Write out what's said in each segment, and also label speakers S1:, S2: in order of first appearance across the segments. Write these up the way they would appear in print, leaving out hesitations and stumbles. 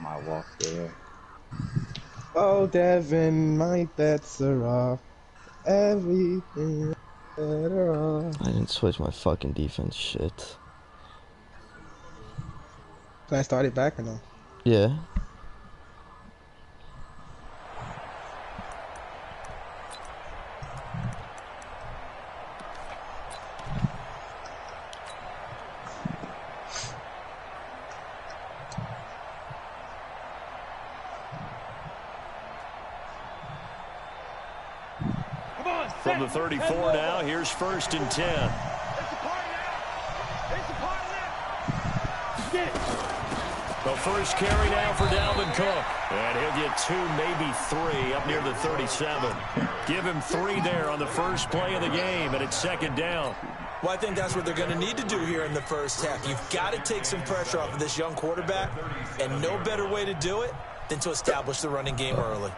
S1: my walk there.
S2: Oh, Devin, my bets are off. Everything better off.
S3: I didn't switch my fucking defense. Shit.
S2: Can I start it back or no?
S3: Yeah.
S4: From the 34 now, here's 1st and 10. The first carry now for Dalvin Cook. And he'll get 2, maybe 3 up near the 37. Give him 3 there on the first play of the game, and it's 2nd down.
S5: Well, I think that's what they're going to need to do here in the first half. You've got to take some pressure off of this young quarterback, and no better way to do it than to establish the running game early.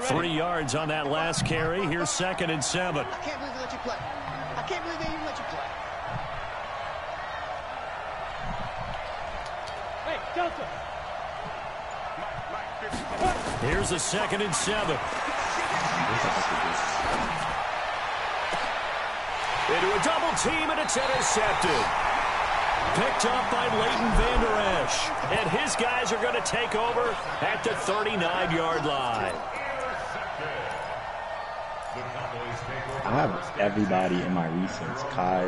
S4: 3 yards on that last carry. Here's 2nd and 7.
S6: I can't believe they let you play. I can't believe they even let you play. Hey, Delta.
S4: Here's a 2nd and 7. Into a double team, and it's intercepted. Picked up by Leighton Vander Esch. And his guys are going to take over at the 39-yard line.
S1: I have everybody in my recents. Kyle,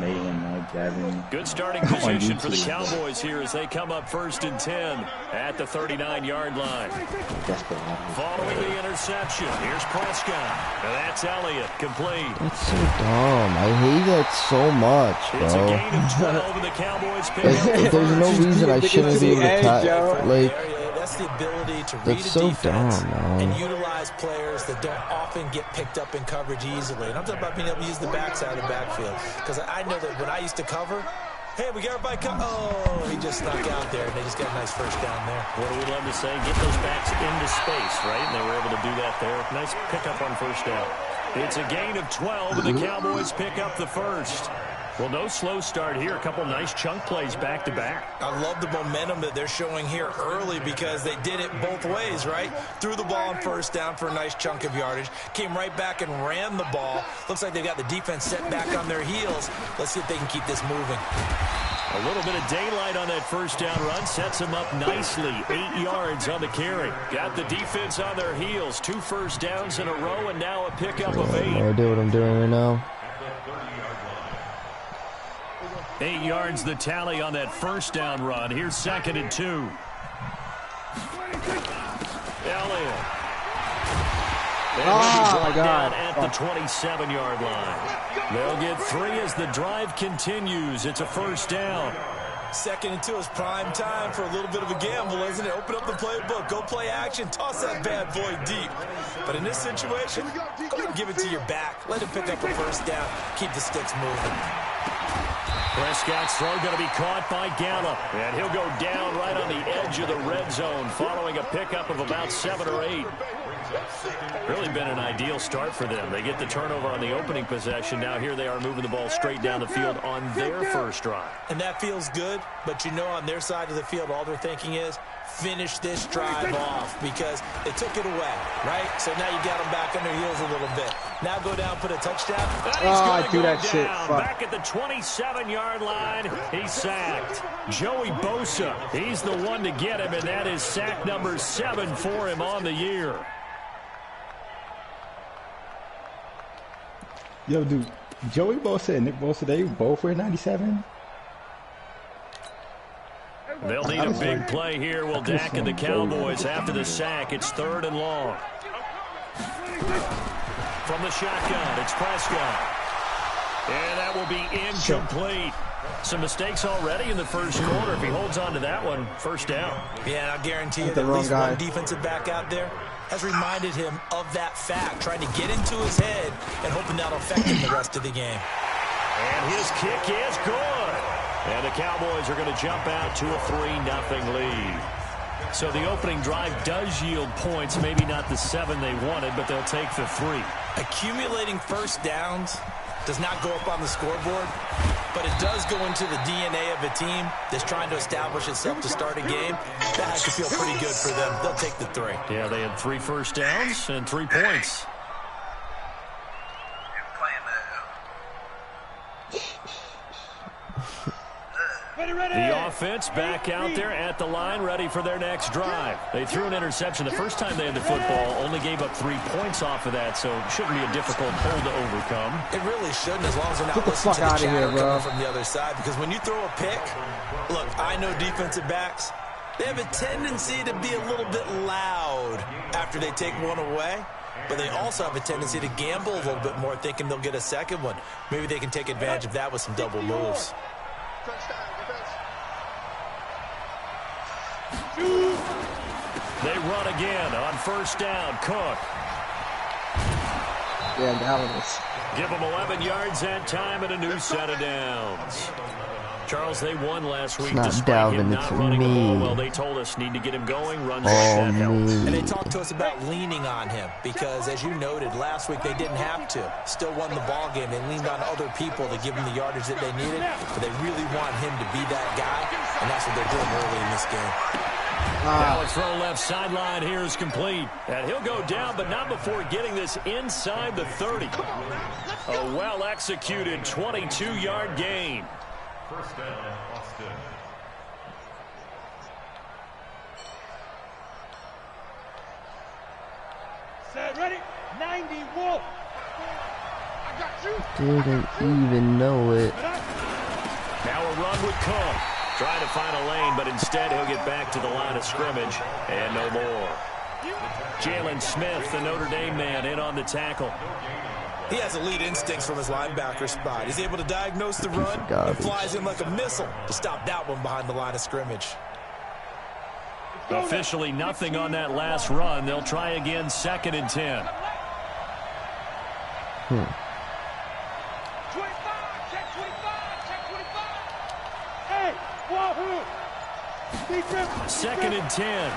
S1: Nathan, Mike, Devin.
S4: Good starting position for the Cowboys here as they come up 1st and 10 at the 39-yard line.
S1: Desperadoss.
S4: Following the interception, here's Prescott. And that's Elliott, complete.
S3: That's so dumb. I hate that so much, bro.
S4: It's a gain of 12, and the Cowboys pick up the
S3: There's no reason I shouldn't be able to catch. Like,
S5: that's the ability to read a
S3: so
S5: defense
S3: dumb,
S5: and utilize players that don't often get picked up in coverage easily. And I'm talking about being able to use the backside of the backfield. Because I know that when I used to cover, hey, we got everybody oh, he just snuck out there, and they just got a nice first down there.
S4: What do we love to say? Get those backs into space, right? And they were able to do that there. Nice pickup on first down. It's a gain of 12, and the Cowboys pick up the first. Well, no slow start here. A couple nice chunk plays back-to-back.
S5: I love the momentum that they're showing here early because they did it both ways, right? Threw the ball on first down for a nice chunk of yardage. Came right back and ran the ball. Looks like they've got the defense set back on their heels. Let's see if they can keep this moving.
S4: A little bit of daylight on that first down run. Sets them up nicely. 8 yards on the carry. Got the defense on their heels. 2 first downs in a row, and now a pickup of 8.
S3: no idea what I'm doing right now.
S4: 8 yards the tally on that first down run. Here's 2nd and 2. Elliott.
S2: Oh, my God.
S4: At the 27-yard line. They'll get 3 as the drive continues. It's a first down.
S5: 2nd and 2 is prime time for a little bit of a gamble, isn't it? Open up the playbook. Go play action. Toss that bad boy deep. But in this situation, go ahead and give it to your back. Let him pick up a first down. Keep the sticks moving.
S4: Prescott's throw going to be caught by Gallup. And he'll go down right on the edge of the red zone following a pickup of about 7 or 8. Really been an ideal start for them. They get the turnover on the opening possession. Now here they are moving the ball straight down the field on their first drive.
S5: And that feels good, but you know on their side of the field all they're thinking is finish this drive off because they took it away, right? So now you got them back on their heels a little bit. Now go down, put a touchdown.
S2: I do that shit. Fuck.
S4: Back at the 27-yard line, he's sacked. Joey Bosa, he's the one to get him, and that is sack number 7 for him on the year.
S1: Yo, dude, Joey Bosa and Nick Bosa, they both wear 97?
S4: They'll need a big play here. Will Dak and the Cowboys after the sack. It's 3rd and long. From the shotgun, it's Prescott. And that will be incomplete. Some mistakes already in the first quarter. If he holds on to that one, first down.
S5: Yeah, I guarantee you that at least one defensive back out there has reminded him of that fact, trying to get into his head and hoping that'll affect him the rest of the game.
S4: And his kick is good. And the Cowboys are going to jump out to a 3-0 lead. So the opening drive does yield points, maybe not the 7 they wanted, but they'll take the 3.
S5: Accumulating first downs does not go up on the scoreboard, but it does go into the DNA of a team that's trying to establish itself to start a game. That has to feel pretty good for them. They'll take the 3.
S4: Yeah, they had 3 first downs and 3 points. The offense back out there at the line, ready for their next drive. They threw an interception the first time they had the football, only gave up 3 points off of that, so it shouldn't be a difficult hole to overcome.
S5: It really shouldn't, as long as they're not
S2: Get the
S5: listening
S2: fuck
S5: to the
S2: out of
S5: chatter
S2: here, bro.
S5: coming from the other side. Because when you throw a pick, look, I know defensive backs, they have a tendency to be a little bit loud after they take one away. But they also have a tendency to gamble a little bit more, thinking they'll get a second one. Maybe they can take advantage of that with some double moves.
S4: They run again on first down. Cook.
S2: Yeah, Dallas.
S4: Give them 11 yards that time and a new set of downs. Charles, they won last week
S3: not
S4: despite him
S3: Dalvin,
S4: not
S3: it's
S4: running the
S3: me.
S4: ball. Well, they told us need to get him going. Runs like
S3: Oh,
S4: that helps.
S5: And they
S3: me.
S5: talked to us about leaning on him because, as you noted, last week they didn't have to. Still won the ball game. They leaned on other people to give them the yardage that they needed, but they really want him to be that guy, and that's what they're doing early in this game.
S4: Now a throw left sideline here is complete. And he'll go down, but not before getting this inside the 30. A well-executed 22-yard gain.
S7: First down, Austin.
S6: Set, ready? 90 Wolf. I got you.
S3: Didn't even know it.
S4: Now a run with Cook. Trying to find a lane, but instead he'll get back to the line of scrimmage. And no more. Jalen Smith, the Notre Dame man, in on the tackle.
S5: He has elite instincts from his linebacker spot. He's able to diagnose the run and
S3: Garbage.
S5: flies in like a missile to stop that one behind the line of scrimmage.
S4: Officially nothing on that last run. They'll try again, 2nd and 10.
S6: 25, check 25, check 25. Hey, wahoo.
S4: 2nd and 10.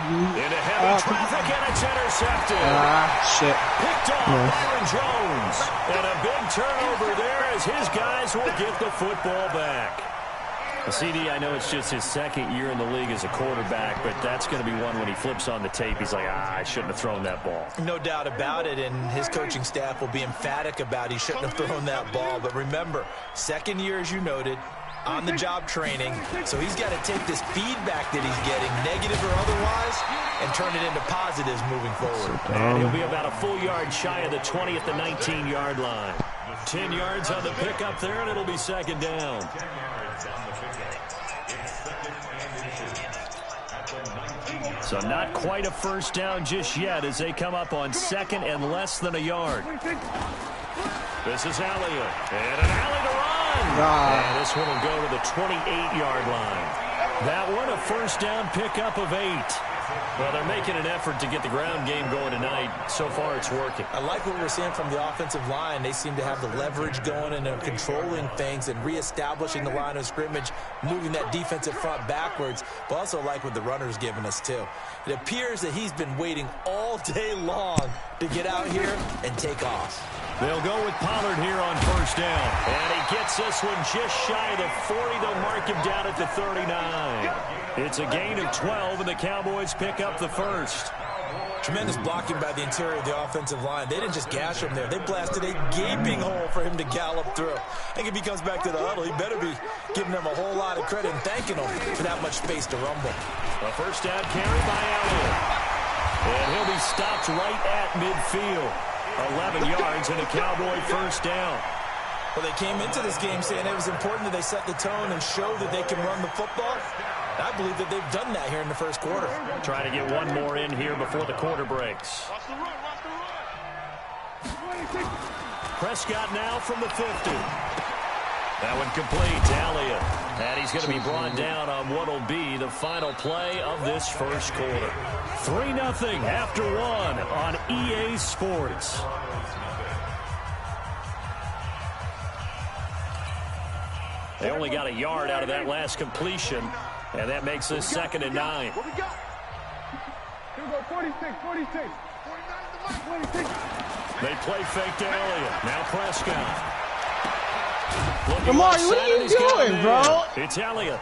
S4: Into heavy traffic, and it's intercepted.
S2: Shit.
S4: Picked off Byron Jones. And a big turnover there as his guys will get the football back. CD, I know it's just his 2nd year in the league as a quarterback, but that's going to be one when he flips on the tape. He's like, I shouldn't have thrown that ball.
S5: No doubt about it, and his coaching staff will be emphatic about he shouldn't have thrown that ball. But remember, 2nd year, as you noted, on-the-job training, so he's got to take this feedback that he's getting, negative or otherwise, and turn it into positives moving forward.
S4: And he'll be about a full yard shy of the 20 at the 19-yard line. 10 yards on the pickup there, and it'll be 2nd down. So not quite a first down just yet as they come up on 2nd and less than a yard. This is Elliott, and an alley to run. And this one will go to the 28-yard line. That one a first down pickup of 8. Well, they're making an effort to get the ground game going tonight. So far, it's working.
S5: I like what we're seeing from the offensive line. They seem to have the leverage going and they're controlling things and reestablishing the line of scrimmage, moving that defensive front backwards, but also like what the runner's giving us, too. It appears that he's been waiting all day long to get out here and take off.
S4: They'll go with Pollard here on first down. And he gets this one just shy of the 40. They'll mark him down at the 39. It's a gain of 12, and the Cowboys pick up the first.
S5: Tremendous blocking by the interior of the offensive line. They didn't just gash him there. They blasted a gaping hole for him to gallop through. I think if he comes back to the huddle, he better be giving them a whole lot of credit and thanking them for that much space to rumble.
S4: A first down carry by Elliott. And he'll be stopped right at midfield. 11 yards and a Cowboy first down.
S5: Well, they came into this game saying it was important that they set the tone and show that they can run the football. I believe that they've done that here in the first quarter.
S4: Try to get one more in here before the quarter breaks. Prescott now from the 50. That one complete to Elliott. And he's going to be brought down on what will be the final play of this first quarter. 3-0 after 1 on EA Sports. They only got a yard out of that last completion, and that makes this 2nd and 9.
S6: What we got? Here we go, 46, 46. 46.
S4: They play fake to Elliott. Now Prescott.
S2: Lamar, what are you doing, bro?
S4: It's Elliott.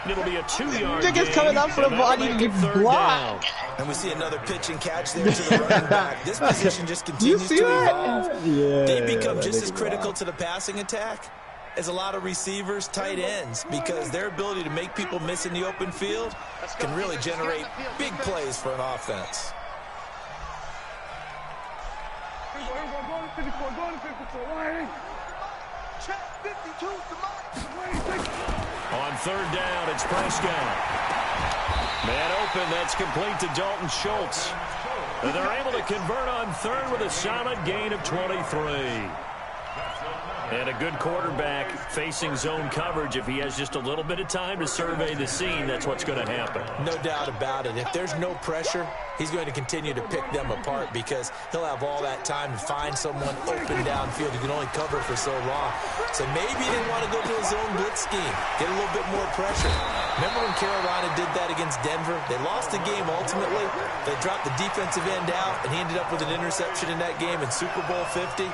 S4: It'll be a 2-yard
S2: Niggas coming up for the body to get blocked.
S5: And we see another pitch and catch there to the running back. This position just continues to evolve.
S1: Yeah,
S5: They become just as critical to the passing attack as a lot of receivers, tight ends, because their ability to make people miss in the open field can really generate big plays for an offense.
S4: On third down, it's Prescott. Man open, that's complete to Dalton Schultz. And they're able to convert on third with a solid gain of 23. And a good quarterback facing zone coverage. If he has just a little bit of time to survey the scene, that's what's going to happen.
S5: No doubt about it. If there's no pressure, he's going to continue to pick them apart because he'll have all that time to find someone open downfield. You can only cover for so long. So maybe they want to go to a zone blitz scheme, get a little bit more pressure. Remember when Carolina did that against Denver? They lost the game ultimately. They dropped the defensive end out, and he ended up with an interception in that game in Super Bowl 50.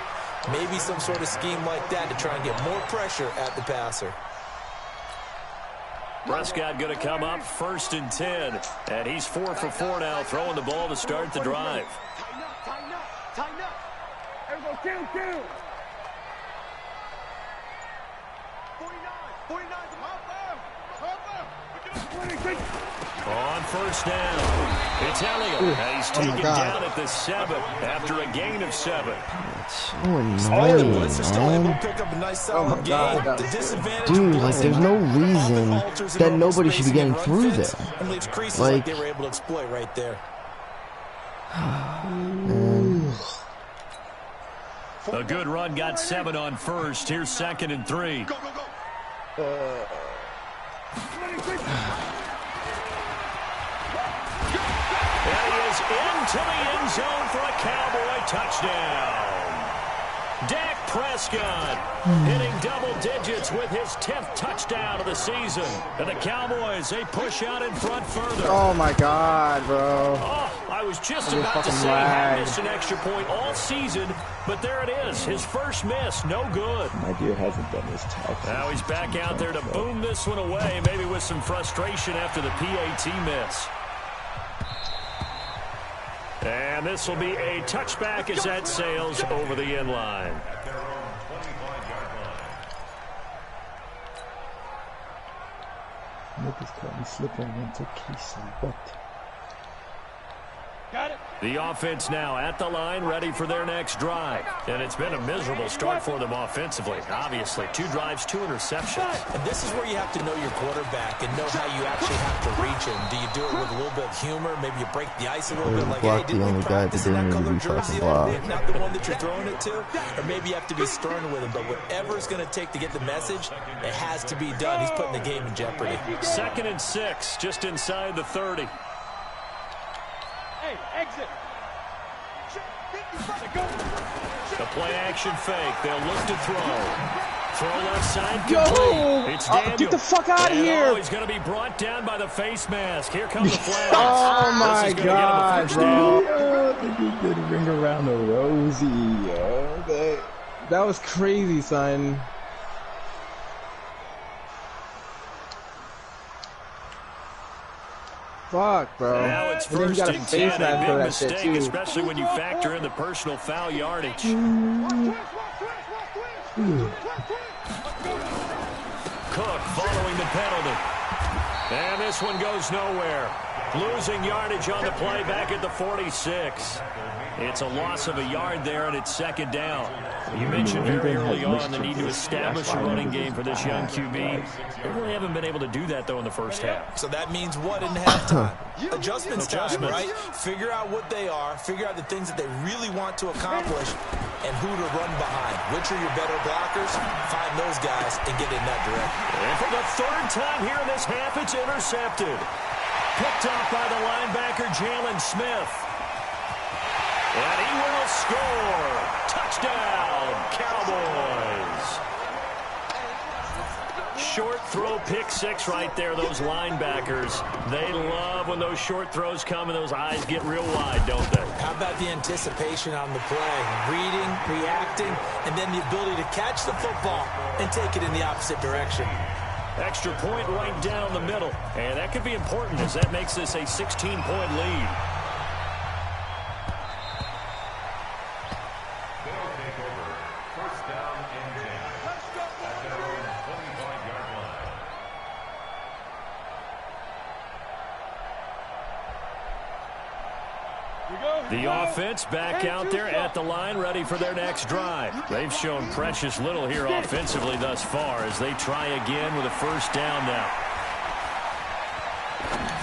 S5: Maybe some sort of scheme like that to try and get more pressure at the passer.
S4: Prescott going to come up 1st and 10. And he's 4 for 4 now, throwing the ball to start the drive.
S6: Tighten up, tighten up, tighten up. Everyone, kill. 49,
S4: On first down, it's Elliott. And he's taken down at the 7 after a gain of 7.
S3: So annoying, man. Dude, like, there's no reason that nobody should be getting through there. Like,
S5: they were able to exploit right there.
S4: A good run got 7 on first. Here's 2nd and 3. And he is into the end zone for a Cowboy touchdown. Dak Prescott hitting double digits with his 10th touchdown of the season. And the Cowboys, they push out in front further.
S2: Oh, my God, bro.
S4: Oh, I was just about to say he missed an extra point all season, but there it is. His first miss, no good.
S1: My dear hasn't done this tackle.
S4: Now he's back out there to boom this one away, maybe with some frustration after the PAT miss. And this will be a touchback as that sails over the end line.
S1: Niggas caught me slipping into Casey, but
S6: Got it.
S4: The offense now at the line, ready for their next drive. And it's been a miserable start for them offensively. Obviously, 2 drives, 2 interceptions.
S5: And this is where you have to know your quarterback and know how you actually have to reach him. Do you do it with a little bit of humor? Maybe you break the ice a little bit, like, hey, didn't we practice in that color jersey all day, not the one that you're throwing it to? Or maybe you have to be stern with him. But whatever it's going to take to get the message, it has to be done. He's putting the game in jeopardy.
S4: 2nd and 6, just inside the 30.
S6: Hey, exit.
S4: The play action fake. They'll look to throw. Throw left side
S2: Yo!
S4: complete. It's Daniel.
S2: Get the fuck out of here.
S4: He's going to be brought down by the face mask. Here come the flags.
S2: Oh, my
S4: This is gonna
S2: God,
S4: get him a first down.
S1: yo, he did ring around the rosy, yo.
S2: That was crazy, son. Fuck, bro.
S4: Now it's
S2: And then you
S4: first
S2: got a
S4: and
S2: face
S4: 10.
S2: mask
S4: A
S2: for
S4: big
S2: that shit,
S4: mistake,
S2: too.
S4: especially when you factor in the personal foul yardage. Cook following the penalty. And this one goes nowhere. Losing yardage on the play back at the 46. It's a loss of a yard there, and it's 2nd down. You mentioned very early on the need to establish a running game for this young QB. They really haven't been able to do that, though, in the first half.
S5: So that means what in halftime? Adjustments time, right? Figure out what they are, figure out the things that they really want to accomplish, and who to run behind. Which are your better blockers? Find those guys and get in that direction.
S4: And for the 3rd time here in this half, it's intercepted. Picked up by the linebacker, Jalen Smith. And he will score. Touchdown, Cowboys. short throw pick six right there, those linebackers. They love when those short throws come and those eyes get real wide, don't they?
S5: How about the anticipation on the play? Reading, reacting, and then the ability to catch the football and take it in the opposite direction.
S4: Extra point right down the middle. And that could be important as that makes this a 16-point lead.
S7: They'll take over. First down and 10. At their own 25-yard line.
S4: The offense back out there at the line, ready for their next drive. They've shown precious little here offensively thus far as they try again with a first down now.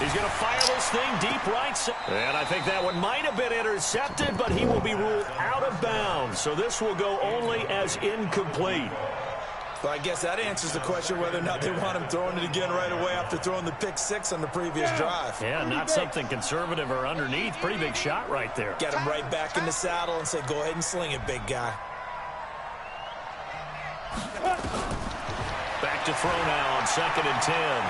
S4: He's going to fire this thing deep right side. And I think that one might have been intercepted, but he will be ruled out of bounds. So this will go only as incomplete.
S5: Well, I guess that answers the question whether or not they want him throwing it again right away after throwing the pick six on the previous drive.
S4: Yeah, not something conservative or underneath. Pretty big shot right there.
S5: Get him right back in the saddle and say, go ahead and sling it, big guy.
S4: Back to throw now on 2nd and 10.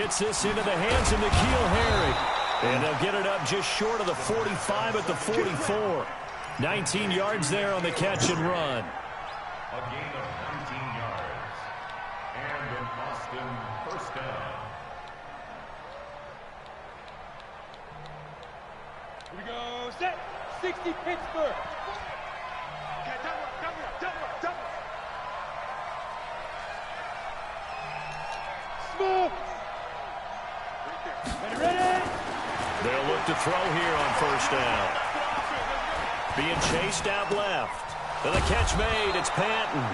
S4: Gets this into the hands of N'Keal Harry. And they'll get it up just short of the 45 at the 44. 19 yards there on the catch and run.
S7: A gain of 19 yards. And an Austin first down.
S6: Here we go. Set. 60 Pittsburgh. Okay, double. Smoke. Ready.
S4: They'll look to throw here on first down. Being chased out left. And the catch made. It's Panton.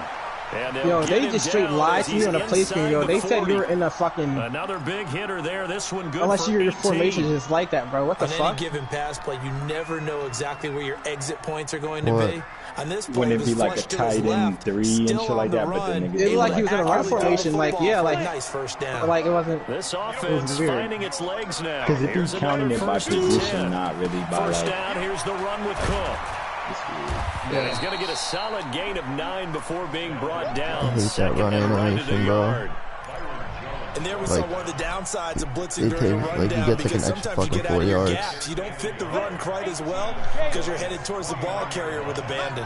S4: And
S2: Yo, they just straight lied to me on the play screen, yo. They said you were in a fucking...
S4: Another big hitter there. This one good
S2: Unless
S4: for
S2: your
S4: 18.
S2: formation is just like that, bro. What the
S5: On
S2: fuck?
S5: any given pass play, you never know exactly where your exit points are going to be. On this play,
S1: Wouldn't it be
S5: was
S1: like a
S5: flushed to his
S1: tight end
S5: left,
S1: 3 and
S5: still
S1: shit
S5: on
S1: like
S5: the
S1: that, but the
S5: run.
S1: niggas
S2: It looked like he was in a run
S5: Accurately throw the
S2: formation, like,
S5: football
S2: yeah,
S5: for a
S2: like...
S5: nice first down.
S2: Like, it wasn't...
S4: This offense
S2: weird.
S4: finding its legs now.
S1: Because if
S4: Here's
S1: you're counting
S4: another
S1: it by
S4: first and
S1: position,
S4: 10.
S1: not really by
S4: First
S1: like...
S4: down, here's the run with Cook. And he's going to get a solid gain of 9 before being brought down.
S3: I hate that
S4: Second
S3: run
S4: and right
S3: animation,
S4: to the
S3: bro.
S4: yard.
S5: And there we
S3: Like,
S5: saw one of the downsides of blitzing
S3: it
S5: during a
S3: takes-
S5: run
S3: like, he
S5: down
S3: gets, like,
S5: because
S3: an extra
S5: sometimes you
S3: fucking
S5: get out
S3: 4
S5: of your
S3: yards.
S5: gaps. You don't fit the run quite as well because you're headed towards the ball carrier with abandon.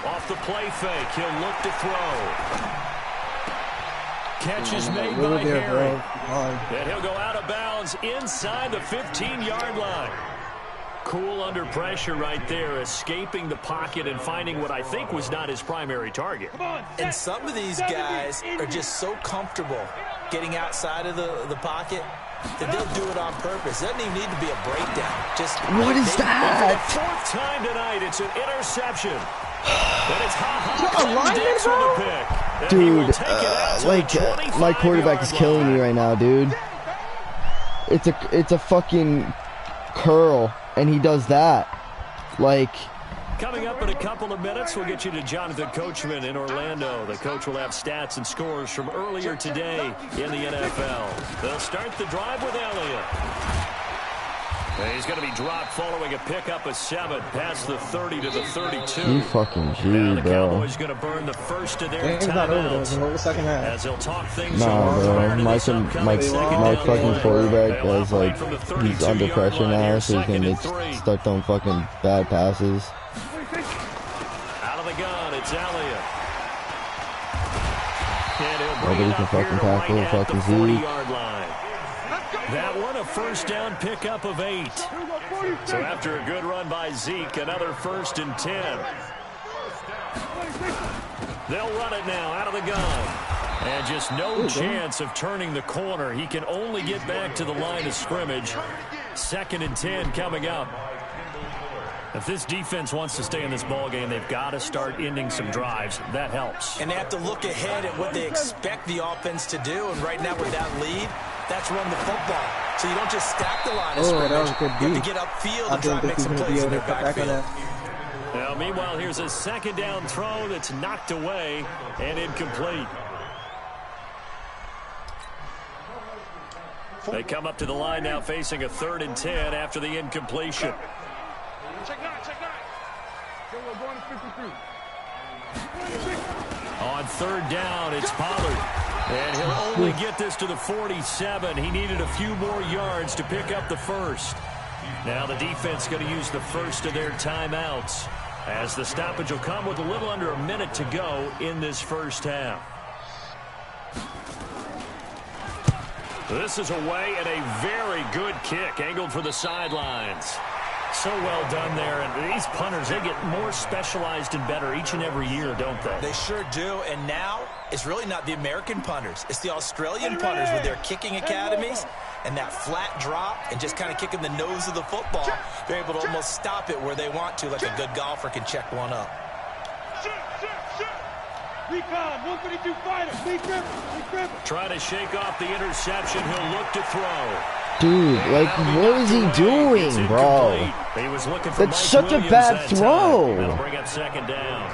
S4: Off the play fake, he'll look to throw. Catch is made
S2: Little
S4: by
S2: there,
S4: Harry.
S2: bro.
S4: And he'll go out of bounds inside the 15-yard line. Cool under pressure right there, escaping the pocket and finding what I think was not his primary target.
S5: And some of these guys are just so comfortable getting outside of the pocket that they'll do it on purpose. It doesn't even need to be a breakdown. Just
S3: What is
S4: For the
S3: that?
S4: 4th time tonight, it's an interception. And it's Ha-Ha
S2: a lineman,
S4: Dix with
S2: bro?
S4: the pick. And he will
S3: Dude,
S4: take it out to
S3: like,
S4: the
S3: my quarterback is
S4: 25-yard
S3: killing me
S4: line.
S3: right now, dude. It's a fucking curl, and he does that. Like,
S4: Coming up in a couple of minutes, we'll get you to Jonathan Coachman in Orlando. The coach will have stats and scores from earlier today in the NFL. They'll start the drive with Elliott. And he's going to be dropped following a pickup of 7 past the 30 to the 32.
S3: you fucking
S4: Now
S3: G,
S4: the
S3: bro.
S4: Cowboys going to burn the first of their
S2: Game's not over, though.
S4: timeouts.
S2: It's over the second half.
S4: As they'll talk things
S3: Nah,
S4: over
S3: bro.
S4: prior to
S3: My
S4: this upcoming second down
S3: fucking
S4: play.
S3: quarterback
S4: They'll
S3: is
S4: operate
S3: like,
S4: from the
S3: he's under
S4: 32-yard
S3: pressure
S4: line
S3: now,
S4: here,
S3: so he's
S4: second
S3: gonna
S4: and 3.
S3: start throwing fucking bad passes.
S4: Out of the gun, it's Elliott. And he'll bring
S3: Nobody
S4: it
S3: can
S4: up here
S3: fucking
S4: to
S3: tackle
S4: right at
S3: fucking
S4: the
S3: Zeke.
S4: 40-yard line. That one, a first down pickup of 8. So after a good run by Zeke, another 1st and 10. They'll run it now out of the gun. And just no chance of turning the corner. He can only get back to the line of scrimmage. 2nd and 10 coming up. If this defense wants to stay in this ballgame, they've got to start ending some drives. That helps.
S5: And they have to look ahead at what they expect the offense to do. And right now with that lead, that's run the football. So you don't just stack the line of scrimmage.
S2: That was a good
S5: You have
S2: beat.
S5: to get upfield
S2: I
S5: and try
S2: didn't
S5: to make
S2: think he
S5: some
S2: was going to
S5: plays
S2: be
S5: in
S2: able to
S5: their
S2: cut back on
S5: backfield.
S2: that.
S4: Now, meanwhile, here's a second down throw that's knocked away and incomplete. They come up to the line now facing a 3rd and 10 after the incompletion.
S6: Check 9. We're going to 53.
S4: On third down, it's Pollard. And he'll only get this to the 47. He needed a few more yards to pick up the first. Now the defense going to use the first of their timeouts, as the stoppage will come with a little under a minute to go in this first half. This is away and a very good kick angled for the sidelines. So well done there. And these punters, they get more specialized and better each and every year, don't they?
S5: They sure do. And now it's really not the American punters. It's the Australian punters with their kicking academies and that flat drop and just kind of kicking the nose of the football. They're able to almost stop it where they want to, like a good golfer can check one up.
S6: Recon, 132 fighter,
S4: Try to shake off the interception. He'll look to throw.
S3: Dude, like, what is he doing, bro?
S4: He was looking for
S3: That's such a bad throw.
S4: That'll bring up second down.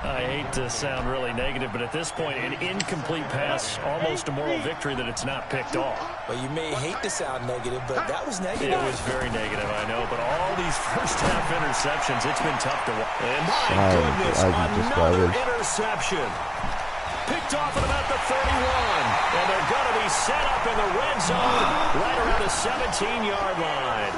S4: I hate to sound really negative, but at this point, an incomplete pass, almost a moral victory that it's not picked off.
S5: Well, you may hate to sound negative, but that was negative.
S4: It was very negative, I know, but all these first-half interceptions, it's been tough to watch. And my goodness, another interception. Picked off at about the 31, and they're going to be set up in the red zone right around the 17-yard line.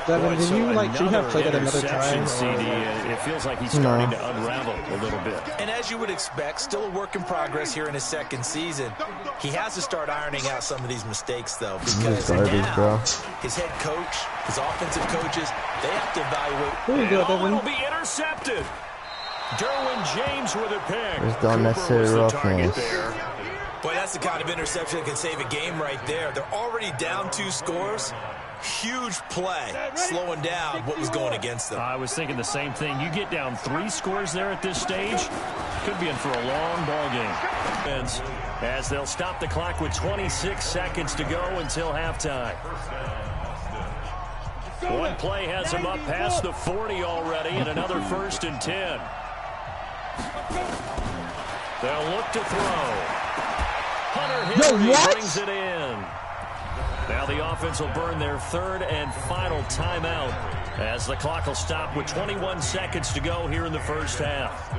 S2: Devin, did you have played it another time?
S4: CD, it feels like he's starting to unravel a little bit.
S5: And as you would expect, still a work in progress here in his second season. He has to start ironing out some of these mistakes, though, because now his head coach, his offensive coaches, they have to evaluate.
S4: It'll be intercepted. Derwin James with a pick.
S3: There's the unnecessary roughness.
S5: Boy, that's the kind of interception that can save a game right there. They're already down 2 scores. Huge play, slowing down what was going against them.
S4: I was thinking the same thing. You get down 3 scores there at this stage, could be in for a long ball game. As they'll stop the clock with 26 seconds to go until halftime. One play has him up past the 40 already, and another 1st and 10. They'll look to throw. Hunter Henry brings it in. Now the offense will burn their 3rd and final timeout as the clock will stop with 21 seconds to go here in the first half.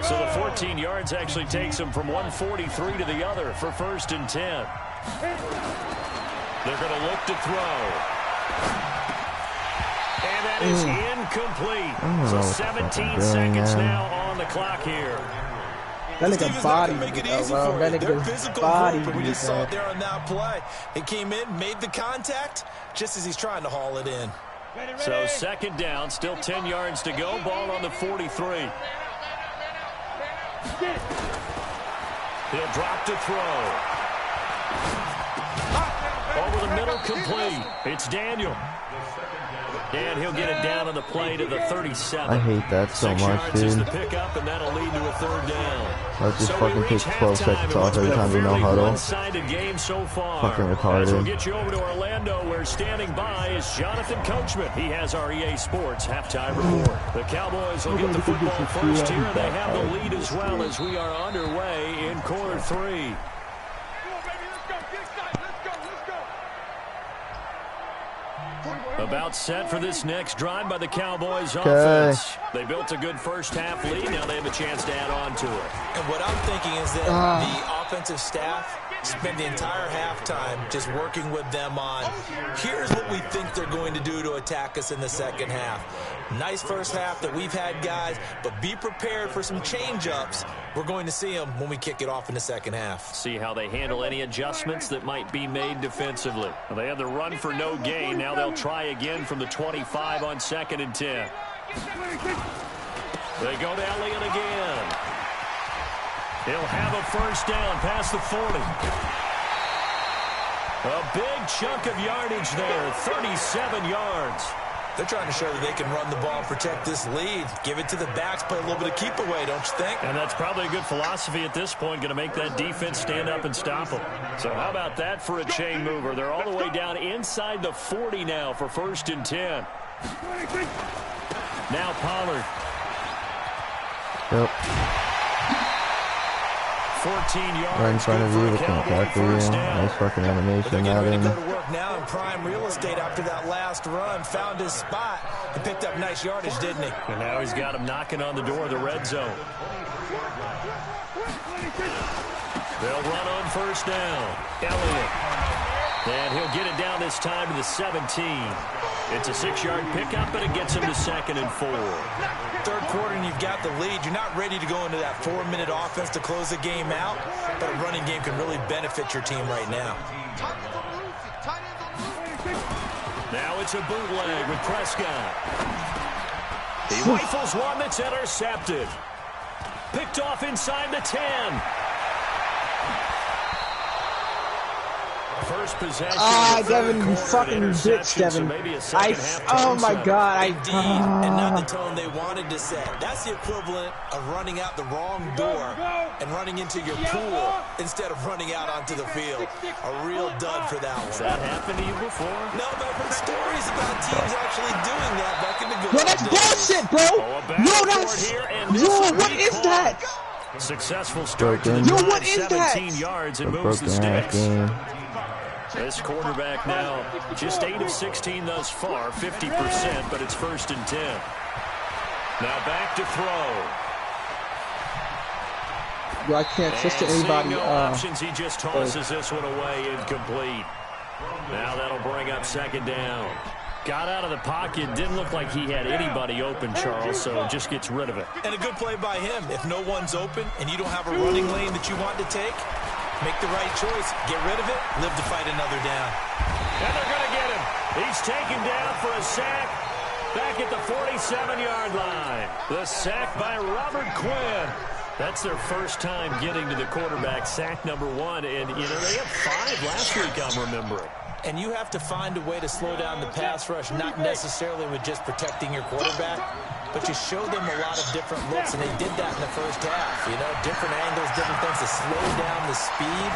S4: So the 14 yards actually takes them from 143 to the other for 1st and 10. They're going to look to throw. And that is incomplete. So 17 seconds now on the clock here.
S2: That nigga body,
S5: make it easy for you. They're physical group, and we just saw it there on that play. He came in, made the contact, just as he's trying to haul it in.
S4: So 2nd down, still 10 yards to go. Ball on the 43. He'll drop to throw. Over the middle, complete. It's Daniel. And he'll get it down on the play to the 37.
S3: I hate that so much, dude.
S4: The pickup, and that'll lead to a 3rd down.
S3: Let's just fucking take 12 seconds off every time we know huddle.
S4: One-sided game so far.
S3: Fucking retarded.
S4: As we'll get you over to Orlando, where standing by is Jonathan Coachman. He has our EA Sports halftime report. The Cowboys will get the football first here, and they have the lead as well as we are underway in quarter 3. About set for this next drive by the Cowboys offense. They built a good first half lead. Now they have a chance to add on to it.
S5: And what I'm thinking is that the offensive staff spent the entire halftime just working with them on, here's what we think they're going to do to attack us in the second half. Nice first half that we've had, guys, but be prepared for some change-ups. We're going to see them when we kick it off in the second half.
S4: See how they handle any adjustments that might be made defensively. Well, they had the run for no gain. Now they'll try again from the 25 on 2nd and 10. They go to Elliott again. He'll have a 1st down past the 40. A big chunk of yardage there, 37 yards.
S5: They're trying to show that they can run the ball and protect this lead. Give it to the backs, play a little bit of keep away, don't you think?
S4: And that's probably a good philosophy at this point, going to make that defense stand up and stop them. So how about that for a chain mover? They're all the way down inside the 40 now for 1st and 10. Now Pollard.
S3: Yep.
S4: 14 yards.
S3: Right in front of you, looking at that for you. Nice fucking animation out in.
S5: Go to work now in prime real estate after that last run. Found his spot and picked up nice yardage, didn't he?
S4: And now he's got him knocking on the door of the red zone. They'll run on first down. Elliott. And he'll get it down this time to the 17. It's a 6-yard pickup, but it gets him to 2nd and 4.
S5: Third quarter and you've got the lead. You're not ready to go into that 4-minute offense to close the game out, but a running game can really benefit your team right now.
S4: Now it's a bootleg with Prescott. He rifles one that's intercepted. Picked off inside the 10. First possession.
S2: Devin, you fucking bitch, Devin. Oh my God,
S5: and not the tone they wanted to set. That's the equivalent of running out the wrong door and running into your pool instead of running out onto the field. A real dud for that one.
S4: Has that happened to you before?
S5: No, but I've heard stories about teams actually doing that back in the good
S2: Yo, that's bullshit, bro. What is that?
S4: Successful start to the
S2: Yo,
S4: drive,
S2: what is
S4: 17
S2: that?
S4: yards and moves the sticks. This quarterback now just 8 of 16 thus far, 50%, but it's 1st and 10. Now back to throw.
S2: Yo, I can't trust to anybody.
S4: No options, he just tosses this one away, incomplete. Now that'll bring up 2nd down. Got out of the pocket, didn't look like he had anybody open, Charles, so just gets rid of it.
S5: And a good play by him. If no one's open and you don't have a running lane that you want to take, make the right choice. Get rid of it. Live to fight another down.
S4: And they're going to get him. He's taken down for a sack back at the 47-yard line. The sack by Robert Quinn. That's their first time getting to the quarterback, sack number 1. And, you know, they had 5 last week, I'm remembering.
S5: And you have to find a way to slow down the pass rush, not necessarily with just protecting your quarterback, but you show them a lot of different looks, and they did that in the first half. You know, different angles, different things to slow down the speed.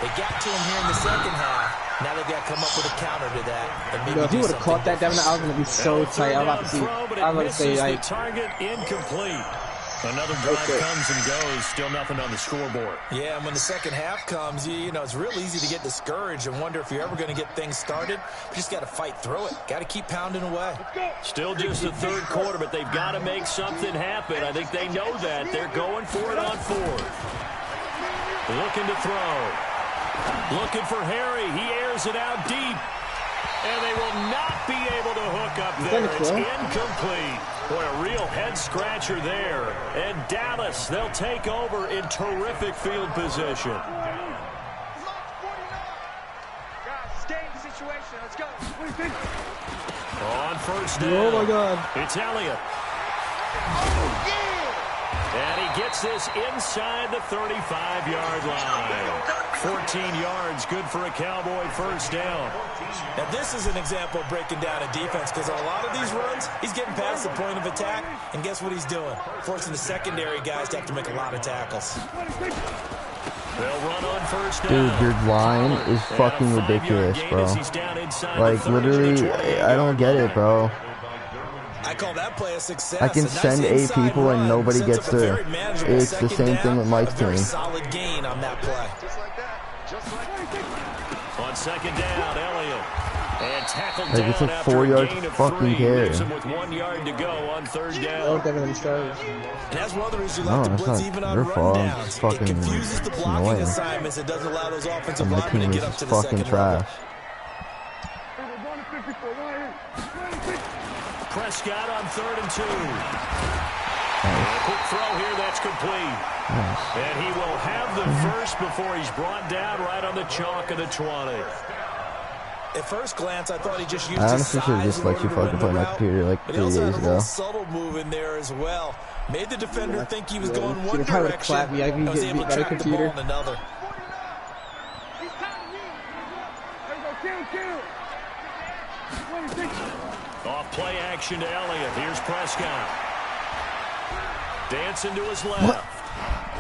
S5: They got to him here in the second half. Now they've got to come up with a counter to that. And maybe
S2: if he would have caught that, Devin, I was going to be so tight. I'm about to say, like,
S4: target incomplete. Another drive comes and goes, still nothing on the scoreboard.
S5: Yeah, and when the second half comes, you know, it's real easy to get discouraged and wonder if you're ever going to get things started. You just got to fight through it. Got to keep pounding away.
S4: Still just the third quarter, but they've got to make something happen. I think they know that. They're going for it on 4th. Looking to throw. Looking for Harry. He airs it out deep. And they will not be able to hook up there. It's incomplete. Boy, a real head-scratcher there. And Dallas, they'll take over in terrific field position. On first down.
S2: Oh, my God.
S4: It's Elliott. And he gets this inside the 35-yard line. 14 yards, good for a Cowboy first down.
S5: Now, this is an example of breaking down a defense, because on a lot of these runs, he's getting past the point of attack, and guess what he's doing? Forcing the secondary guys to have to make a lot of tackles.
S4: They'll run on first down.
S3: Dude, your line is fucking ridiculous, bro. Like, literally, I don't get it, bro.
S5: I call that play a success.
S3: I can send 8 people and nobody gets through. It's the same thing with Mike's team.
S5: Solid gain on that play.
S4: On second down, Elliott. And tackled
S3: like, it's
S4: down
S3: a
S4: after
S3: 4-yard
S4: a gain of
S3: fucking
S4: 3.
S3: carry.
S4: Leaves him with 1 yard to go on third down.
S5: And that's one of the reasons you like to
S3: that's
S5: blitz
S3: not
S5: even on
S3: your fault.
S5: rundowns.
S3: It's
S5: It
S3: fucking
S5: confuses the blocking
S3: annoying.
S5: assignments. It doesn't allow those offensive
S3: And my
S5: linemen
S3: team
S5: to
S3: is
S5: get up to
S3: just
S5: the
S3: fucking
S5: second level.
S3: trash.
S4: Prescott on 3rd and 2. And a quick throw here, that's complete.
S3: Nice.
S4: And he will have the first before he's brought down right on the chalk of the 20.
S5: At first glance, I thought he just used
S3: I
S5: his
S3: honestly should
S5: size
S3: just
S5: in
S3: let
S5: order
S3: you
S5: to run
S3: fucking
S5: the
S3: play my
S5: route,
S3: computer like
S5: but
S3: 3
S5: he also
S3: days
S5: had a
S3: ago.
S5: little subtle move in there as well. Made the defender think he was going one
S2: If I would've
S5: direction
S2: clapped me, I'd be
S5: and was
S2: getting
S5: able to
S2: beat by the
S5: track the ball
S2: computer.
S5: in another.
S4: Off play action to Elliott. Here's Prescott. Dancing to his left.
S3: What?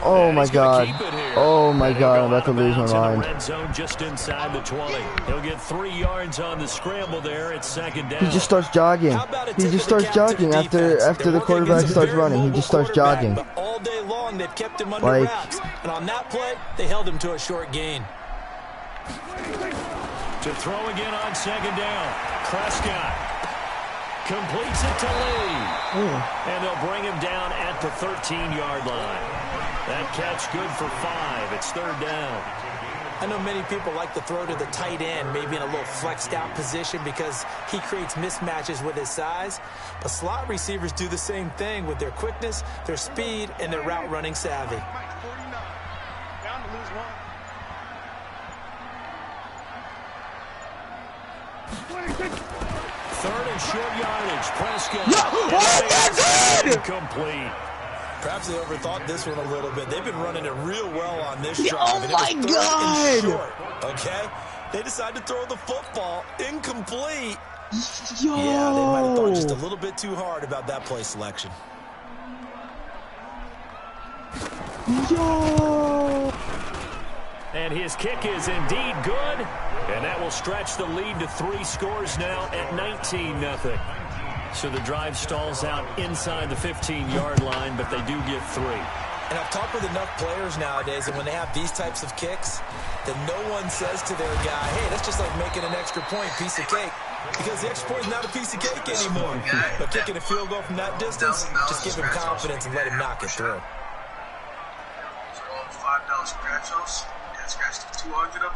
S3: Oh my god. Oh my god, I'm about to lose my mind.
S4: Red zone just inside the 20. He'll get 3 yards on the scramble there. It's second down.
S3: He just starts jogging. He just starts jogging after the quarterback starts running. He just starts jogging.
S5: But all day long, they've kept him under
S3: Like,
S5: wraps. And on that play, they held him to a short gain.
S4: To throw again on second down. Prescott completes it to Lee. And they'll bring him down at the 13-yard line. That catch good for 5. It's 3rd down.
S5: I know many people like to throw to the tight end, maybe in a little flexed out position because he creates mismatches with his size. But slot receivers do the same thing with their quickness, their speed, and their route running savvy.
S4: Third and short yardage. Prescott.
S3: That's it!
S4: Incomplete.
S5: Perhaps they overthought this one a little bit. They've been running it real well on this drive.
S3: Oh,
S5: and
S3: my
S5: it was
S3: God!
S5: short, okay? They decided to throw the football incomplete.
S2: Yo!
S5: Yeah, they might have thought just a little bit too hard about that play selection.
S2: Yo!
S4: And his kick is indeed good. And that will stretch the lead to 3 scores now at 19-0. So the drive stalls out inside the 15-yard line, but they do get 3.
S5: And I've talked with enough players nowadays, and when they have these types of kicks, that no one says to their guy, hey, that's just like making an extra point, piece of cake. Because the extra point is not a piece of cake anymore. But kicking a field goal from that distance, just give him confidence and let him knock it through.
S8: $5 scratch-offs. Yeah, scratched 200 of them.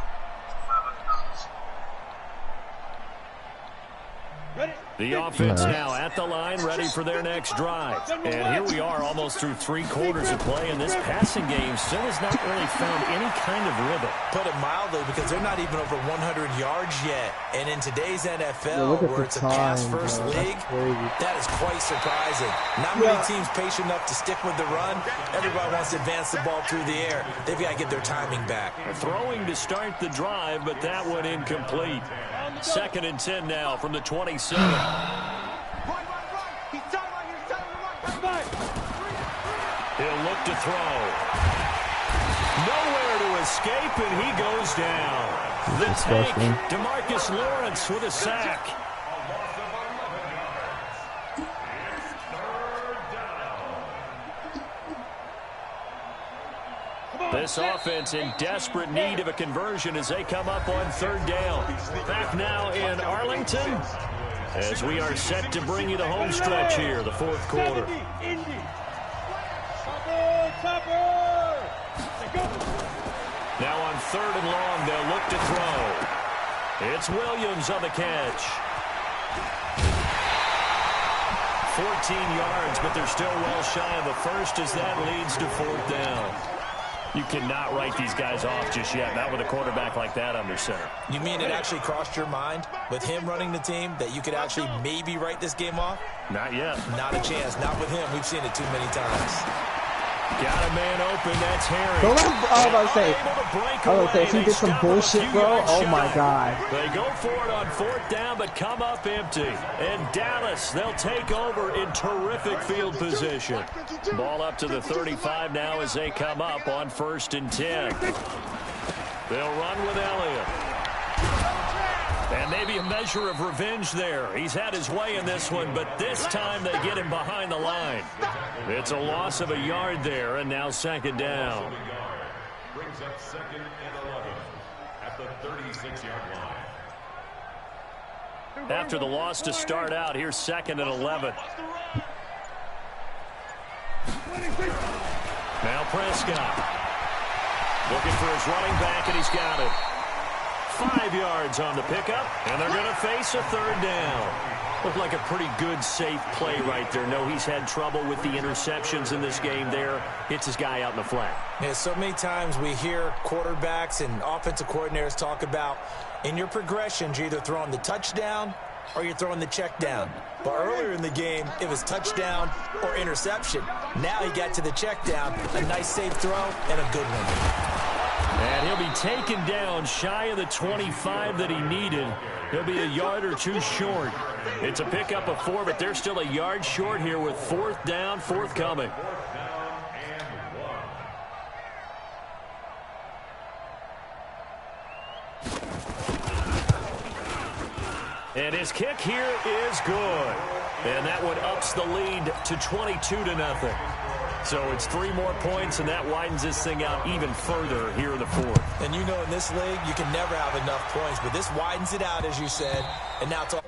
S8: $500.
S4: The offense now at the line, ready for their next drive. And here we are almost through 3 quarters of play, and this passing game still has not really found any kind of rhythm.
S5: Put it mildly, because they're not even over 100 yards yet. And in today's NFL, where it's a pass-first league, that is quite surprising. Not many teams patient enough to stick with the run. Everybody wants to advance the ball through the air. They've got to get their timing back.
S4: Throwing to start the drive, but that one incomplete. 2nd and 10 now from the 27. He'll look to throw. Nowhere to escape, and he goes down. The tank, DeMarcus Lawrence with a sack. This offense in desperate need of a conversion as they come up on 3rd down. Back now in Arlington as we are set to bring you the home stretch here, the 4th quarter. Now on 3rd and long, they'll look to throw. It's Williams on the catch. 14 yards, but they're still well shy of the first as that leads to 4th down. You cannot write these guys off just yet, not with a quarterback like that under center.
S5: You mean it actually crossed your mind with him running the team that you could actually maybe write this game off?
S4: Not yet.
S5: Not a chance. Not with him. We've seen it too many times.
S4: Got a man open. That's Harry.
S2: Don't let him, I was about to say, if he did some bullshit, bro, oh my God.
S4: They go for it on 4th down, but come up empty. And Dallas, they'll take over in terrific field position. Ball up to the 35 now as they come up on 1st and 10. They'll run with Elliott. And maybe a measure of revenge there. He's had his way in this one, but this time they get him behind the line. It's a loss of a yard there, and now 2nd down.
S7: Brings up 2nd and 11 at the 36-yard line.
S4: After the loss to start out, here's 2nd and 11. Now Prescott. Looking for his running back, and he's got it. 5 yards on the pickup, and they're going to face a 3rd down. Looked like a pretty good, safe play right there. No, he's had trouble with the interceptions in this game there. Hits his guy out in the flat.
S5: Yeah, so many times we hear quarterbacks and offensive coordinators talk about in your progressions, you're either throwing the touchdown or you're throwing the check down. But earlier in the game, it was touchdown or interception. Now he got to the check down, a nice safe throw, and a good one.
S4: And he'll be taken down shy of the 25 that he needed. He'll be a yard or 2 short. It's a pickup of 4, but they're still a yard short here with 4th down forthcoming. And his kick here is good. And that one ups the lead to 22-0. So it's 3 more points, and that widens this thing out even further here in the 4th.
S5: And you know in this league, you can never have enough points, but this widens it out, as you said, and now it's all